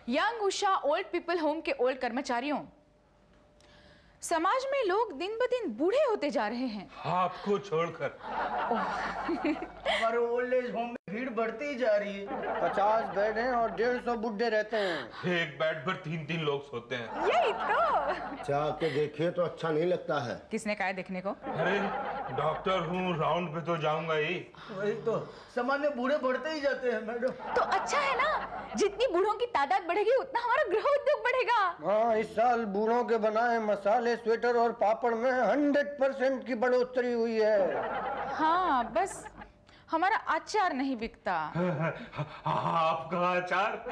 Young Usha old people home के old कर्मचारियों, समाज में लोग दिन ब दिन बूढ़े होते जा रहे हैं। आपको छोड़कर। हमारे ओल्ड एज होम में भीड़ बढ़ती ही जा रही है। 50 बेड हैं और 150 बुढ़े रहते हैं। एक बेड पर 3-3 लोग सोते हैं। यही तो। जाके देखिए तो अच्छा नहीं लगता है। किसने कहा है देखने को? अरे डॉक्टर हूँ, राउंड पे तो जाऊंगा ही। वही तो, समाज में बूढ़े बढ़ते ही जाते हैं मैडम। तो अच्छा है ना, जितनी बूढ़ों की तादाद बढ़ेगी उतना हमारा गृह उद्योग बढ़ेगा। हाँ, इस साल बूढ़ों के बनाए मसाले, स्वेटर और पापड़ में 100% की बढ़ोतरी हुई है। हाँ, बस हमारा अचार नहीं बिकता। आपका अचार?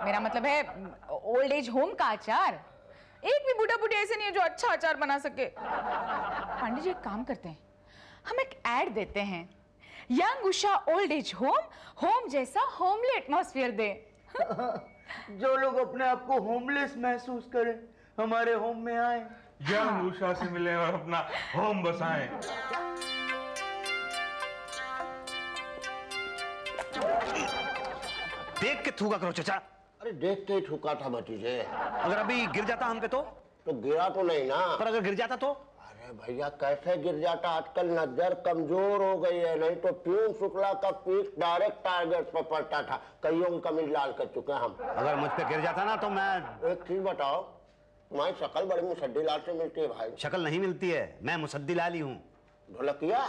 मेरा मतलब है ओल्ड एज होम का अचार। एक भी बूढ़ा बूढ़ी ऐसे नहीं है जो अच्छा अचार बना सके। पांडे जी एक काम करते हैं, हम एक ऐड देते हैं, young Usha old age home, home जैसा होमली एटमॉस्फेयर दे। जो लोग अपने आप को होमलेस महसूस करें, हमारे होम में आए, यंग उषा से मिले और अपना होम बसाएं। देख के थूका करो चचा। अरे देख के ही ठुका था भतीजे। अगर अभी गिर जाता हम पे तो गिरा तो नहीं ना। पर अगर गिर जाता तो? अरे भैया कैसे गिर जाता, आजकल नजर कमजोर हो गई है, नहीं तो प्यून शुक्ला का पीक डायरेक्ट टारगेट पर पड़ता था। कईयों कमीज लाल कर चुके हम। अगर मुझ पे गिर जाता ना तो मैं। एक चीज बताओ, तुम्हारी शक्ल बड़ी मुसद्दी लाल से मिलती है भाई। शक्ल नहीं मिलती है, मैं मुसद्दी लाल ही हूँ। ढोलकिया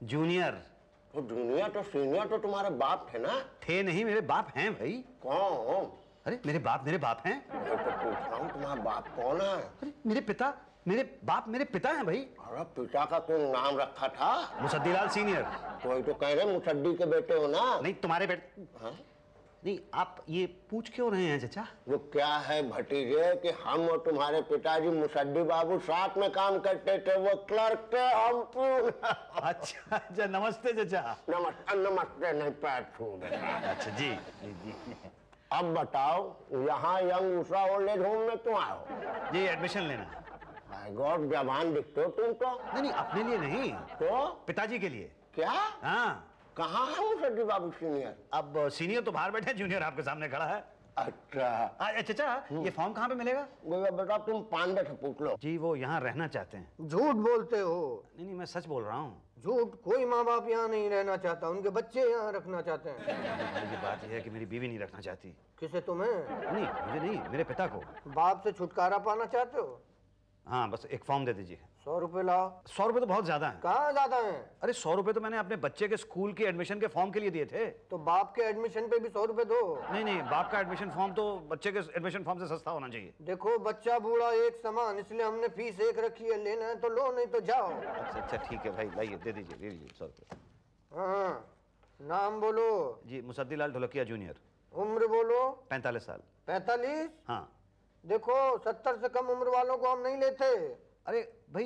जूनियर। तो जूनियर तो सीनियर तो तुम्हारे बाप थे ना? थे नहीं, मेरे बाप हैं भाई। कौन? अरे मेरे बाप हैं। मैं तो पूछ रहा हूँ तुम्हारा बाप कौन है? अरे मेरे पिता हैं भाई। अरे पिता का कौन नाम रखा था? मुसद्दी लाल सीनियर। तो वही तो कह रहे मुसद्दी के बेटे हो ना? नहीं तुम्हारे बेटे। हाँ? नहीं, आप ये पूछ क्यों रहे हैं चचा? वो क्या है भतीजे कि हम और तुम्हारे पिताजी मुसद्दी बाबू साथ में काम करते थे, वो क्लर्क थे, हम प्यून। अच्छा, नमस्ते चचा। नमस्ते नहीं, पैर छू दे। अच्छा जी। अब बताओ, यहाँ young Usha old age home में क्यों आए हो? जी एडमिशन लेना। माय गॉड, जवान दिखते हो तुम तो। नहीं, अपने लिए नहीं, तो पिताजी के लिए। क्या? हाँ। कहाँ है मुसद्दी बाबू सीनियर? अब सीनियर तो बाहर बैठे, जूनियर आपके सामने खड़ा है। अच्छा चचा, ये फॉर्म कहाँ पे मिलेगा? बेटा तुम पांडे से पूछ लो। जी वो यहाँ रहना चाहते हैं। झूठ बोलते हो। नहीं, मैं सच बोल रहा हूँ। झूठ, कोई माँ बाप यहाँ नहीं रहना चाहता, उनके बच्चे यहाँ रखना चाहते हैं। ये बात यह है कि मेरी बीवी नहीं रखना चाहती। किसे? तुम्हें? नहीं, मुझे नहीं, मेरे पिता को। बाप से छुटकारा पाना चाहते हो? हाँ, बस एक फॉर्म दे दीजिए। 100 रुपए लाओ। 100 रुपए तो बहुत ज्यादा है। कहाँ ज्यादा है? अरे 100 रुपए तो मैंने अपने बच्चे के स्कूल के एडमिशन के फॉर्म के लिए दिए थे। तो बाप के एडमिशन पे भी 100 रुपए दो। नहीं, बाप का एडमिशन फॉर्म तो बच्चे के एडमिशन फॉर्म से सस्ता होना चाहिए। देखो, बच्चा बूढ़ा एक समान, इसलिए हमने फीस एक रखी है। लेना है तो लो, नहीं तो जाओ। अच्छा ठीक है भाई, लाइए, दे दीजिए 100 रुपए। हाँ, नाम बोलो। जी मुसद्दी लाल ढोलकिया जूनियर। उम्र बोलो। 45 साल। 45? हाँ। देखो, 70 से कम उम्र वालों को हम नहीं लेते। अरे भाई,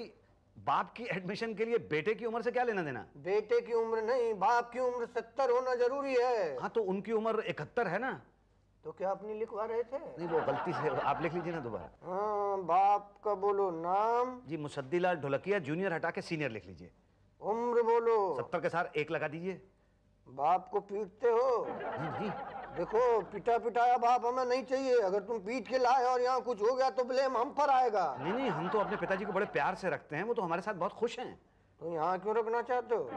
बाप की एडमिशन के लिए बेटे की उम्र से क्या लेना देना? बेटे की उम्र नहीं, बाप की उम्र 70 होना जरूरी है। हाँ, तो उनकी उम्र 71 है ना? तो क्या अपनी लिखवा रहे थे? नहीं, वो गलती से आप लिख लीजिए ना दोबारा। हाँ, बाप का बोलो नाम। जी मुसद्दी लाल ढोलकिया जूनियर हटा के सीनियर लिख लीजिए। उम्र बोलो। 70 के साथ 1 लगा दीजिए। बाप को पीटते हो? नहीं। देखो, पिटाया बाप हमें नहीं चाहिए। अगर तुम पीट के लाए और यहाँ कुछ हो गया तो ब्लेम हम पर आएगा। नहीं, हम तो अपने पिताजी को बड़े प्यार से रखते हैं, वो तो हमारे साथ बहुत खुश हैं। तो यहाँ क्यों रखना चाहते हो?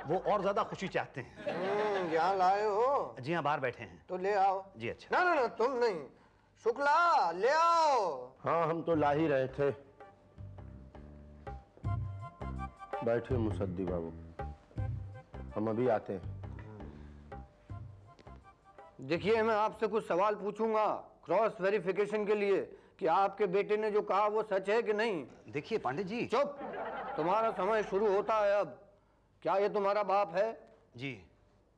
वो और ज्यादा खुशी चाहते हैं। यहाँ लाए हो? जी हाँ, बाहर बैठे हैं। तो ले आओ। जी अच्छा। ना, तुम नहीं, शुक्ला ले आओ। हाँ, हम तो ला ही रहे थे। बैठिए मुसद्दी बाबू, हम अभी आते हैं। देखिए, मैं आपसे कुछ सवाल पूछूंगा क्रॉस वेरिफिकेशन के लिए कि आपके बेटे ने जो कहा वो सच है कि नहीं। देखिए पांडे जी। चुप, तुम्हारा समय शुरू होता है अब। क्या ये तुम्हारा बाप है? जी।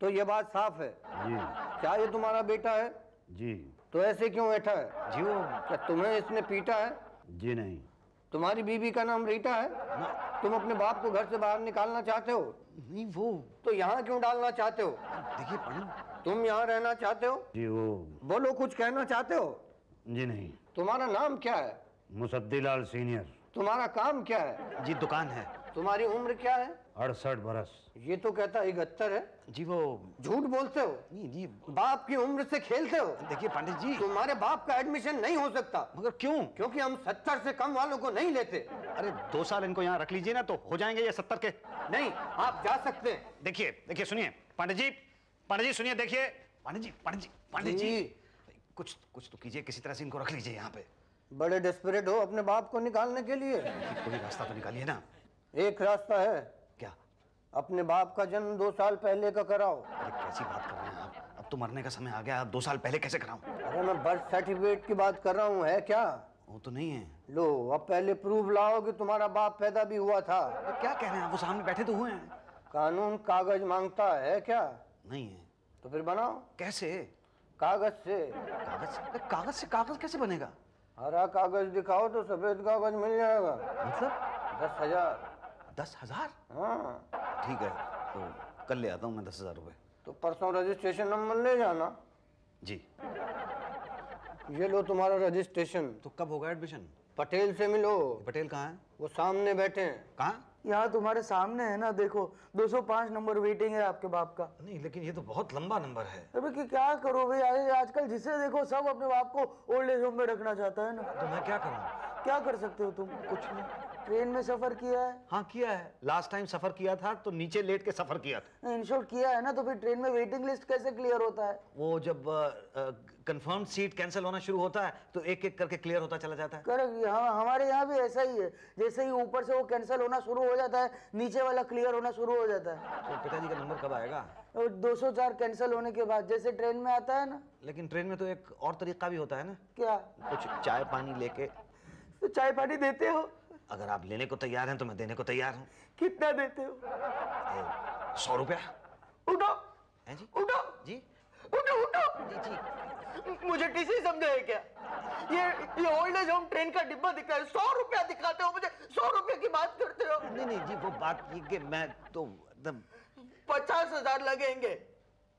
तो ये बात साफ है। जी। क्या ये तुम्हारा बेटा है? जी। तो ऐसे क्यों बैठा है? जी वो। क्या तुम्हें इसने पीटा है? जी नहीं। तुम्हारी बीवी का नाम रीटा है? तुम अपने बाप को घर से बाहर निकालना चाहते हो? नहीं वो। तो यहाँ क्यों डालना चाहते हो? देखिए पांडे, तुम यहाँ रहना चाहते हो? जी वो। बोलो, कुछ कहना चाहते हो? जी नहीं। तुम्हारा नाम क्या है? मुसद्दी लाल सीनियर। तुम्हारा काम क्या है? जी दुकान है। तुम्हारी उम्र क्या है? 68 बरस। ये तो कहता 71 है। जी वो झूठ बोलते हो। नहीं जी, बाप की उम्र से खेलते हो। देखिए पंडित जी। तुम्हारे बाप का एडमिशन नहीं हो सकता। मगर क्यों? क्योंकि हम 70 से कम वालों को नहीं लेते। अरे 2 साल इनको यहाँ रख लीजिए ना, तो हो जाएंगे ये 70 के। नहीं, आप जा सकते हैं। देखिए सुनिए पंडित जी सुनिए, देखिए पंडित जी कुछ तो कीजिए, किसी तरह से इनको रख लीजिए यहाँ पे। बड़े डेस्परेट हो अपने बाप को निकालने के लिए। कोई रास्ता तो निकालिए ना। एक रास्ता है। क्या? अपने बाप का जन्म 2 साल पहले का कराओ। अरे कैसी बात कर रहे हैं आप? अब तो मरने का समय आ गया, 2 साल पहले कैसे कराऊं? अरे मैं बर्थ सर्टिफिकेट की बात कर रहा हूँ, है क्या? वो तो नहीं है। लो, अब पहले प्रूफ लाओ कि तुम्हारा बाप पैदा भी हुआ था। तो क्या कह रहे हैं आप? वो सामने बैठे तो हुए हैं। कानून कागज मांगता है क्या? नहीं है। तो फिर बनाओ। कैसे? कागज से। कागज से कागज कैसे बनेगा? हरा कागज दिखाओ तो सफेद कागज मिल जाएगा। मतलब 10,000। 10,000? हाँ, ठीक है, तो कल ले आता हूँ मैं 10,000 रुपए। तो परसों रजिस्ट्रेशन नंबर ले जाना। जी। ये लो तुम्हारा रजिस्ट्रेशन। तो कब होगा एडमिशन? पटेल से मिलो। पटेल कहाँ है? वो सामने बैठे हैं। कहाँ? यहाँ तुम्हारे सामने है ना, देखो 205 नंबर वेटिंग है आपके बाप का। नहीं, लेकिन ये तो बहुत लंबा नंबर है। अबे कि क्या करो भाई, आजकल जिसे देखो सब अपने बाप को ओल्ड एज होम में रखना चाहता है ना। तो मैं क्या करूँ? क्या कर सकते हो तुम? कुछ नहीं। ट्रेन में सफर किया है? हाँ किया है, लास्ट टाइम सफर किया था तो नीचे लेट के सफर किया था। इन शॉर्ट किया है ना, तो फिर ट्रेन में वेटिंग लिस्ट कैसे क्लियर होता है? वो जब कंफर्म सीट कैंसिल होना शुरू होता है तो एक एक करके क्लियर होता चला जाता है। करेक्ट, हाँ हमारे यहाँ भी ऐसा ही है। जैसे ही ऊपर से वो कैंसिल होना शुरू हो जाता है, नीचे वाला क्लियर होना शुरू हो जाता है। तो पिताजी का नंबर कब आएगा? और 204 कैंसिल होने के बाद जैसे ट्रेन में आता है ना। लेकिन ट्रेन में तो एक और तरीका भी होता है ना। क्या? कुछ चाय पानी लेके। तो चाय पानी देते हो? अगर आप लेने को तैयार हैं तो मैं देने को तैयार हूँ। कितना देते हो? 100 रुपया। उठो हैं जी? उठो जी उठो। जी जी। मुझे टीसी समझे है क्या? ये ओल्ड एज होम ट्रेन का डिब्बा दिख रहा है, 100 रुपया दिखाते हो मुझे, 100 रुपए की बात करते हो। नहीं जी, वो बात ये कि मैं तो एकदम 50,000 लगेंगे।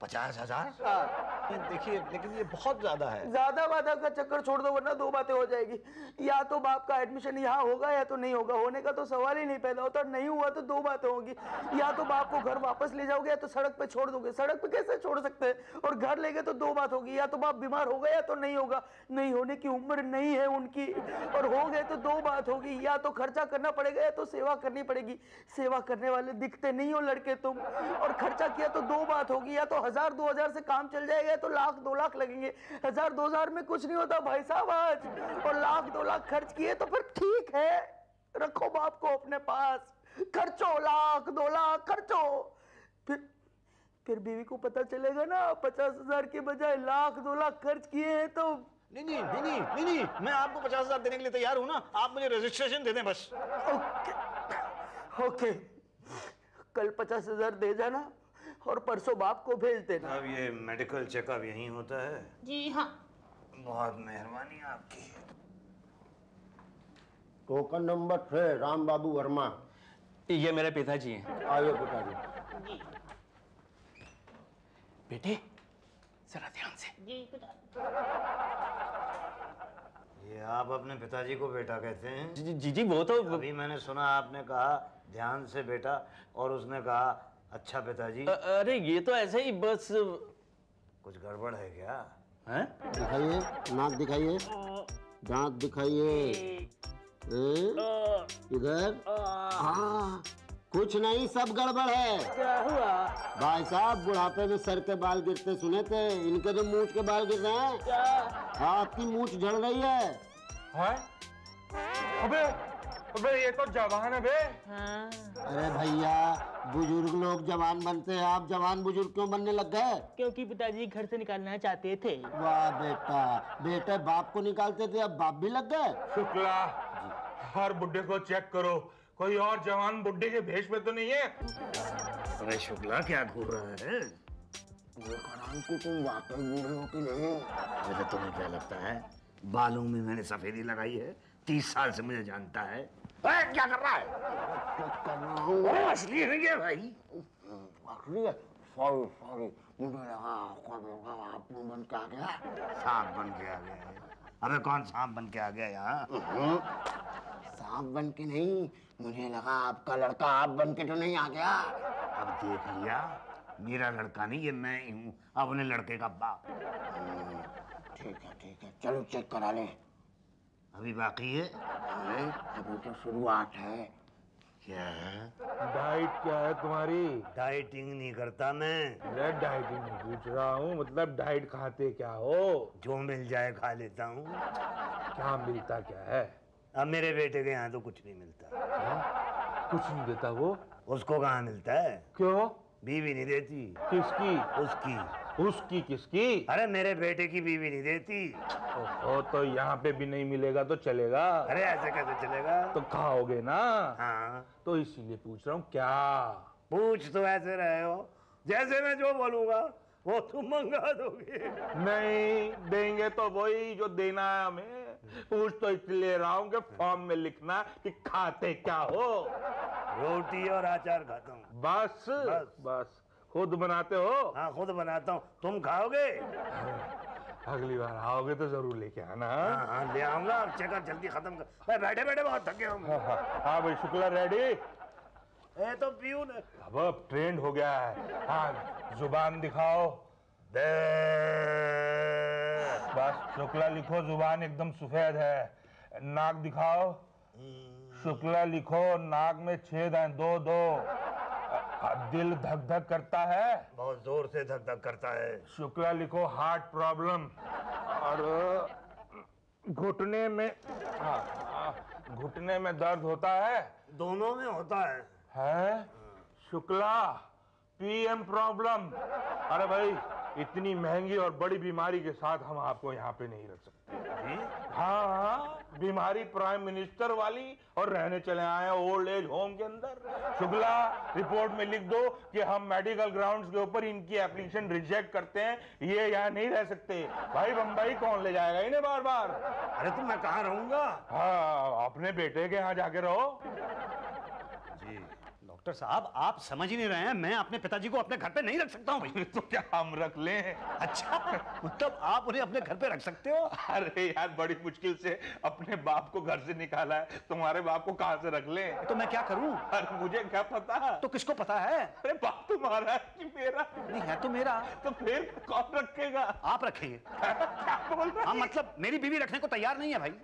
50,000? हाँ। देखिए, लेकिन ये बहुत ज्यादा है। ज्यादा वादा का चक्कर छोड़ दो, वरना 2 बातें हो जाएगी। या तो बाप का एडमिशन यहाँ होगा या तो नहीं होगा। होने का तो सवाल ही नहीं पैदा होता। नहीं हुआ तो 2 बातें होगी। या तो बाप को घर वापस ले जाओगे या तो सड़क पे छोड़ दोगे। सड़क पे कैसे छोड़ सकते हैं? और घर लेके तो 2 बात होगी, या तो बाप बीमार होगा या तो नहीं होगा। नहीं होने की उम्र नहीं है उनकी, और हो गए तो 2 बात होगी। या तो खर्चा करना पड़ेगा या तो सेवा करनी पड़ेगी। सेवा करने वाले दिखते नहीं हो लड़के तुम, और खर्चा किया तो 2 बात होगी। या तो 1,000-2,000 से काम चल जाएगा तो 1,00,000-2 लाख लगेंगे। 1,000-2,000 में कुछ नहीं होता भाई साहब आज। और 1,00,000-2 लाख खर्च किए तो फिर ठीक है, रखो बाप को अपने पास, खर्चो 1,00,000-2 लाख खर्चो। फिर बीवी को पता चलेगा ना 50,000 के बजाय 1,00,000-2 लाख खर्च किए हैं तो। नहीं, मैं आपको 50,000 देने के लिए तैयार हूँ ना। आप मुझे रजिस्ट्रेशन दे दें बस। ओके, कल 50,000 दे जाना और परसों बाप को भेज देना। अब ये मेडिकल चेकअप यहीं होता है? जी हाँ। बहुत मेहरबानी आपकी। टोकन नंबर 6 राम बाबू वर्मा। ये मेरे पिताजी हैं। आइए पिताजी। बेटे जरा ध्यान से। ये आप अपने पिताजी को बेटा कहते हैं? जी वो तो अभी मैंने सुना आपने कहा ध्यान से बेटा, और उसने कहा अच्छा पिताजी। अरे ये तो ऐसे ही बस। कुछ गड़बड़ है क्या? हैं? दिखाइए, नाक दिखाइए, दांत दिखाइए, इधर। हाँ, कुछ नहीं, सब गड़बड़ है। क्या हुआ? भाई साहब, बुढ़ापे में सर के बाल गिरते सुने थे, इनके तो मूंछ के बाल गिर रहे हैं। क्या? आपकी मूंछ झड़ रही है। है? अबे ये तो जवान है बे। अरे भैया, बुजुर्ग लोग जवान बनते हैं, आप जवान बुजुर्ग क्यों बनने लग गए? क्योंकि पिताजी घर से निकालना चाहते थे। वाह बेटा, बेटे बाप को निकालते थे, अब बाप भी लग गए। शुक्ला, हर बुड्ढे को चेक करो, कोई और जवान बुड्ढे के भेष में तो नहीं है। अरे शुक्ला, क्या घूर रहा है? तुम वाकई बूढ़े हो कि नहीं? वैसे तुम्हें क्या लगता है, बालों में मैंने सफेदी लगाई है? 30 साल से मुझे जानता है। क्या कर रहा है? असली है क्या भाई? सॉरी, मुझे लगा आप बन के आ गया। सांप बन के आ गया है। अबे कौन सांप बन के आ गया यहाँ? आप बन के नहीं, मुझे लगा आपका लड़का आप बन के तो नहीं आ गया। अब देख लिया, मेरा लड़का नहीं, ये मैं ही हूँ अपने लड़के का बाप। ठीक है, चलो चेक करा ले। अभी बाकी है? अभी तो शुरुआत है। क्या है? डाइट क्या है तुम्हारी? डाइटिंग नहीं करता मैं। अरे डाइटिंग नहीं पूछ रहा हूँ, मतलब डाइट खाते क्या हो? जो मिल जाए खा लेता हूँ। क्या मिलता क्या है? अब मेरे बेटे के यहाँ तो कुछ नहीं मिलता। हाँ? कुछ नहीं देता वो? उसको कहाँ मिलता है? क्यों? बीवी नहीं देती। किसकी? उसकी। उसकी किसकी? अरे मेरे बेटे की बीवी नहीं देती। ओ तो यहाँ पे भी नहीं मिलेगा तो चलेगा? अरे ऐसे कैसे चलेगा? तो खाओगे ना? हाँ। तो इसीलिए पूछ रहा हूँ क्या? पूछ तो ऐसे रहे हो जैसे मैं जो बोलूंगा वो तुम मंगा दोगे। नहीं देंगे तो वही जो देना है हमें। पूछ तो इसलिए रहा हूँ कि फॉर्म में लिखना कि खाते क्या हो। रोटी और अचार खाता हूँ। बस बस खुद बनाते हो? हाँ खुद बनाता हूँ। तुम खाओगे? अगली बार आओगे तो जरूर लेके आना। हाँ हाँ ले आऊंगा। अब चेकअप जल्दी खत्म कर। बैठे बैठे बहुत थके हम। हाँ भाई शुक्ला रेडी? ए तो प्यून अब ट्रेंड हो गया है। हाँ जुबान दिखाओ। बस शुक्ला लिखो, जुबान एकदम सफेद है। नाक दिखाओ। शुक्ला लिखो, नाक में छेद हैं दो दो। दिल धक धक करता है? बहुत जोर से धक धक करता है। शुक्ला लिखो, हार्ट प्रॉब्लम। और घुटने में घुटने में दर्द होता है? दोनों में होता है। है? Shukla PM problem. अरे भाई इतनी महंगी और बड़ी बीमारी के साथ हम आपको यहाँ पे नहीं रख सकते। हाँ बीमारी प्राइम मिनिस्टर वाली, और रहने चले आए हैं ओल्ड एज होम के अंदर। शुक्ला रिपोर्ट में लिख दो कि हम मेडिकल ग्राउंड्स के ऊपर इनकी एप्लीकेशन रिजेक्ट करते हैं, ये यहाँ नहीं रह सकते। भाई बम्बई कौन ले जाएगा इन्हें बार बार? अरे तो मैं कहाँ रहूंगा? हाँ अपने बेटे के यहाँ जाके रहो। जी डॉक्टर साहब आप समझ ही नहीं रहे हैं, मैं अपने पिताजी को अपने घर पे नहीं रख सकता हूँ भाई। तो क्या हम रख लें? अच्छा मतलब आप उन्हें अपने घर पे रख सकते हो? अरे यार बड़ी मुश्किल से अपने बाप को घर से निकाला है, तुम्हारे बाप को कहां से रख लें? तो मैं क्या करूं? अरे मुझे क्या पता? तो किसको पता है? अरे बाप तुम्हारा है कि मेरा? नहीं है तो मेरा। तो फिर कौन रखेगा? आप रखेंगे। क्या बोल रहे? हाँ मतलब मेरी बीवी रखने को तैयार नहीं है भाई।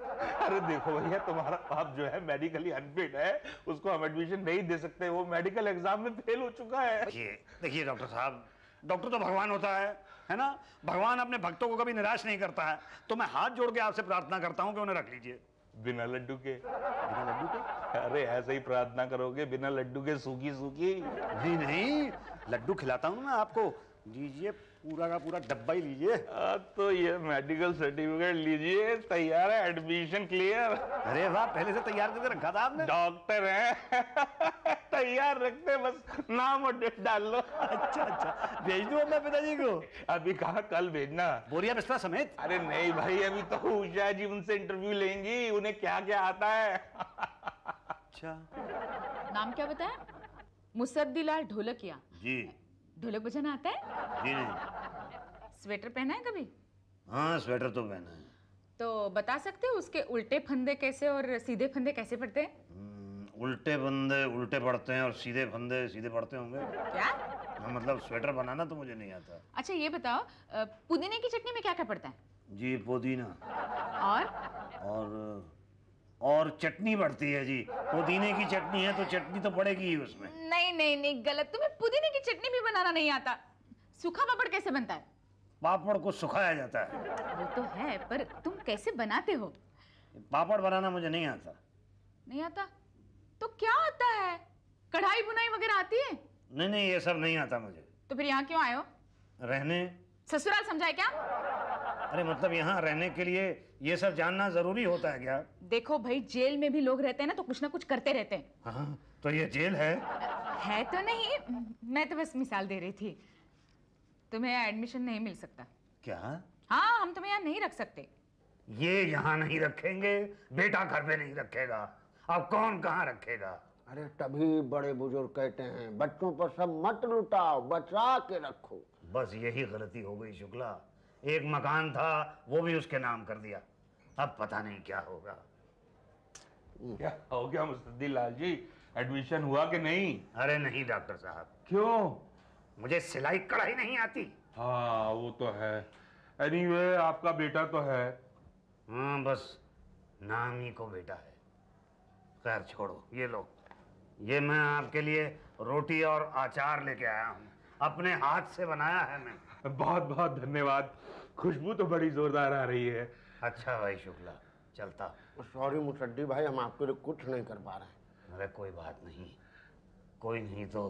अरे देखो भैया तुम्हारा बाप जो है मेडिकली अनफिट है, उसको हम एडमिशन नहीं दे सकते, वो मेडिकल एग्जाम में फेल हो चुका है। देखिए डॉक्टर साहब, डॉक्टर तो भगवान होता है ना? भगवान अपने भक्तों को कभी निराश नहीं करता है। तो मैं हाथ जोड़ के आपसे प्रार्थना करता हूँ कि उन्हें रख लीजिए। बिना लड्डू के? बिना लड्डू के? अरे ऐसे ही प्रार्थना करोगे बिना लड्डू के सूखी सूखी? नहीं नहीं लड्डू खिलाता हूँ मैं आपको। लीजिए पूरा का पूरा डब्बा ही लीजिए। तो ये मेडिकल सर्टिफिकेट लीजिए, तैयार है, एडमिशन क्लियर। अरे वाह पहले से तैयार करके रखा था आपने? डॉक्टर हैं तैयार रखते, बस नाम और डेट डाल लो। अच्छा भेज दूँ मैं पिताजी को? अभी कहा, कल भेजना। बोरिया बिस्तर समेत? अरे नहीं भाई अभी तो उषा जी उनसे इंटरव्यू लेंगी, उन्हें क्या क्या आता है। अच्छा नाम क्या बताया? मुसद्दीलाल ढोलकिया। जी। ढोलक बजाना आता है? जी नहीं। स्वेटर पहना है कभी? हाँ स्वेटर तो पहना है। तो बता सकते हो उसके उल्टे फंदे कैसे और सीधे फंदे कैसे पड़ते हैं? उल्टे फंदे उल्टे पड़ते हैं और सीधे फंदे सीधे पड़ते होंगे। क्या? हाँ मतलब स्वेटर बनाना तो मुझे नहीं आता। अच्छा ये बताओ, पुदीने की चटनी में क्या क्या पड़ता है? जी पुदीना। और और चटनी पड़ती है जी। पुदीने की चटनी है तो चटनी तो पड़ेगी ही उसमें। नहीं नहीं नहीं गलत, तुम्हें पुदीने की चटनी भी बनाना नहीं आता। सूखा पापड़ कैसे बनता है? पापड़ को सुखाया जाता है। वो तो है, पर तुम कैसे बनाते हो? पापड़ बनाना मुझे नहीं आता। नहीं आता? तो क्या आता है? कढ़ाई बुनाई वगैरह आती है? नहीं नहीं ये सब नहीं आता मुझे। तो फिर यहाँ क्यों आए हो? रहने। ससुराल समझा है क्या? अरे मतलब यहाँ रहने के लिए ये सब जानना जरूरी होता है क्या? देखो भाई जेल में भी लोग रहते हैं ना, तो कुछ ना कुछ करते रहते हैं। हाँ तो ये जेल है? है तो नहीं, मैं तो बस मिसाल दे रही थी। तुम्हें यहाँ एडमिशन नहीं मिल सकता। क्या? हाँ हम तुम्हें यहाँ नहीं रख सकते। ये यहाँ नहीं रखेंगे, बेटा घर पे नहीं रखेगा, अब कौन कहाँ रखेगा? अरे तभी बड़े बुजुर्ग कहते हैं बच्चों पर सब मत लुटाओ, बचा के रखो। बस यही गलती हो गई शुक्ला। एक मकान था वो भी उसके नाम कर दिया, अब पता नहीं क्या होगा। क्या हो गया मुस्तफी लाल जी, एडमिशन हुआ कि नहीं? अरे नहीं डॉक्टर साहब, क्यों? मुझे सिलाई कढ़ाई नहीं आती। हाँ वो तो है। एनीवे आपका बेटा तो है। हाँ बस नाम ही को बेटा है। खैर छोड़ो, ये लो, ये मैं आपके लिए रोटी और अचार लेके आया हूँ, अपने हाथ से बनाया है मैं। बहुत बहुत धन्यवाद, खुशबू तो बड़ी जोरदार आ रही है। अच्छा भाई शुक्ला, चलता। सॉरी मुसद्दी भाई, हम आपके लिए कुछ नहीं कर पा रहे हैं। अरे कोई बात नहीं, कोई नहीं तो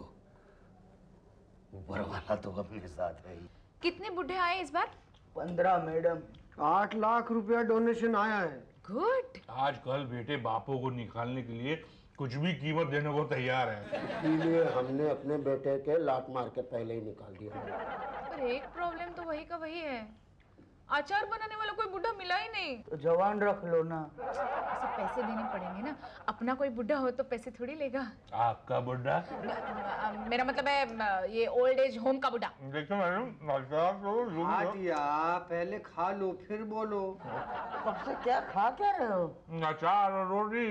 ऊपर वाला तो अपने साथ है ही। कितने बुढ़े आए इस बार? 15 मैडम। 8 लाख रुपया डोनेशन आया है। गुड। आजकल बेटे बापों को निकालने के लिए कुछ भी कीमत देने को तैयार है। इसीलिए हमने अपने बेटे के लात मार के पहले ही निकाल दिया। पर एक प्रॉब्लम तो वही का वही है, अचार बनाने वाला कोई बुढ़ा मिला ही नहीं। तो जवान रख लो ना। उसे पैसे देने पड़ेंगे ना, अपना कोई बुढ़ा हो तो पैसे थोड़ी लेगा। आपका बुढ़ा? मेरा मतलब है ये ओल्ड एज होम का बुढ़ा। देखो मैडम, आजिया पहले खा लो फिर बोलो। कब से क्या खा क्या रहे हो? अचार और रोटी।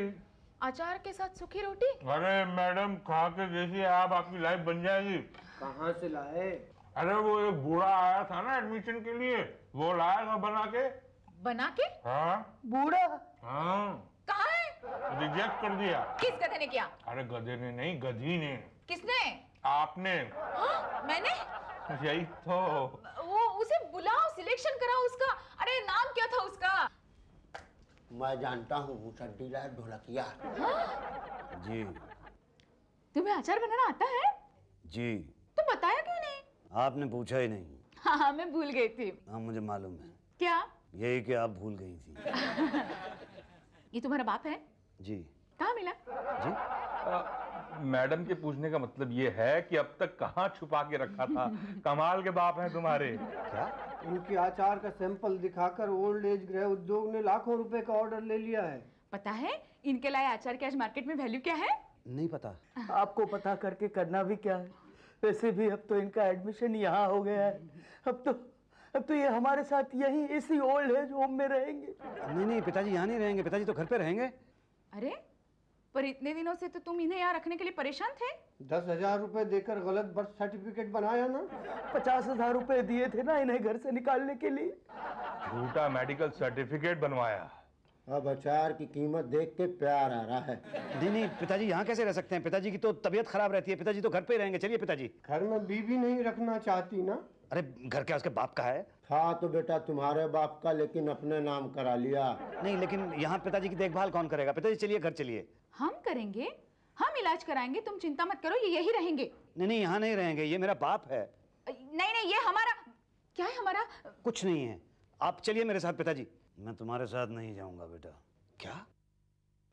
अचार के साथ सूखी रोटी? अरे मैडम खा के देखिए आप, आपकी लाइफ बन जाएगी। कहाँ से लाए? अरे वो एक बूढ़ा आया था ना एडमिशन के लिए, वो लाया था बना के। बना के? हाँ। बूढ़ा? हाँ। कहाँ है? रिजेक्ट कर दिया। किस गधे ने किया? अरे गधे ने नहीं, गधी ने। किसने? आपने। हाँ, मैंने? यही तो। वो उसे बुलाओ, सिलेक्शन कराओ उसका। अरे नाम क्या था उसका? मैं जानता हूँ, मुसद्दी लाल ढोलकिया। जी तुम्हें अचार बनाना आता है? जी। तो बताया क्यों नहीं? आपने पूछा ही नहीं। हाँ मैं भूल गई थी। हाँ मुझे मालूम है। क्या? यही कि आप भूल गई थी। ये तुम्हारा बाप है? जी। कहाँ मिला? जी। मैडम के पूछने का मतलब ये है कि अब तक कहाँ छुपा के रखा था? कमाल के बाप हैं तुम्हारे। क्या? इनकी आचार का सैंपल दिखाकर ओल्ड एज गृह उद्योग ने लाखों रुपए का ऑर्डर ले लिया है। पता है इनके लाए अचार की आज मार्केट में वैल्यू क्या है? नहीं पता। आपको पता करके करना भी क्या है, वैसे भी अब तो इनका एडमिशन यहाँ हो गया है। अब तो ये हमारे साथ यहीं इसी ओल्ड एज होम में रहेंगे। नहीं नहीं, पिताजी यहाँ नहीं रहेंगे, पिताजी तो घर पे रहेंगे। अरे पर इतने दिनों से तो तुम इन्हें यहाँ रखने के लिए परेशान थे। 10,000 रुपए देकर गलत बर्थ सर्टिफिकेट बनाया ना। 50,000 रुपए दिए थे ना इन्हें घर से निकालने के लिए। झूठा मेडिकल सर्टिफिकेट बनवाया। अब अचार की कीमत देख के प्यार आ रहा है। नहीं नहीं, पिताजी यहाँ कैसे रह सकते हैं? पिताजी की तो तबीयत खराब रहती है, पिताजी तो घर पे ही रहेंगे। चलिए पिताजी। घर में बीवी नहीं रखना चाहती ना? अरे घर क्या उसके बाप का है? था तो बेटा तुम्हारे बाप का, लेकिन अपने नाम करा लिया। नहीं, लेकिन यहाँ पिताजी की देखभाल कौन करेगा? पिताजी चलिए घर चलिए। हम करेंगे, हम इलाज कराएंगे, तुम चिंता मत करो, ये यही रहेंगे। नहीं नहीं, यहाँ नहीं रहेंगे, ये मेरा बाप है। नहीं नहीं, ये हमारा। क्या है हमारा? कुछ नहीं है, आप चलिए मेरे साथ। पिताजी मैं तुम्हारे साथ नहीं जाऊंगा बेटा। क्या?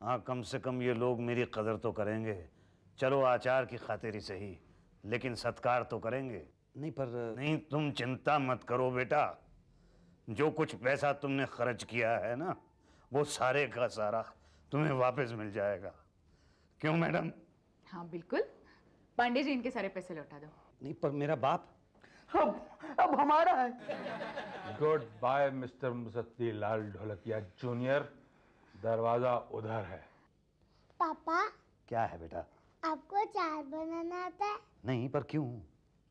हाँ कम से कम ये लोग मेरी कदर तो करेंगे। चलो आचार की खातिर ही सही, लेकिन सत्कार तो करेंगे। नहीं पर नहीं, तुम चिंता मत करो बेटा, जो कुछ पैसा तुमने खर्च किया है ना, वो सारे का सारा तुम्हें वापस मिल जाएगा। क्यों मैडम? हाँ बिल्कुल, पांडे जी इनके सारे पैसे लौटा दो। नहीं पर मेरा बाप। अब हमारा है। गुड बाय मिस्टर मुसद्दी लाल ढोलकिया जूनियर, दरवाजा उधर है। पापा क्या है बेटा? आपको अचार बनाना आता है? नहीं, पर क्यों?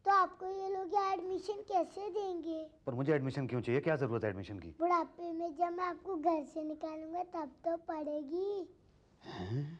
तो आपको ये लोग यहाँ एडमिशन कैसे देंगे? पर मुझे एडमिशन क्यों चाहिए? क्या जरूरत है एडमिशन की? बुढ़ापे में जब मैं आपको घर से निकालूंगा तब तो पड़ेगी। हैं?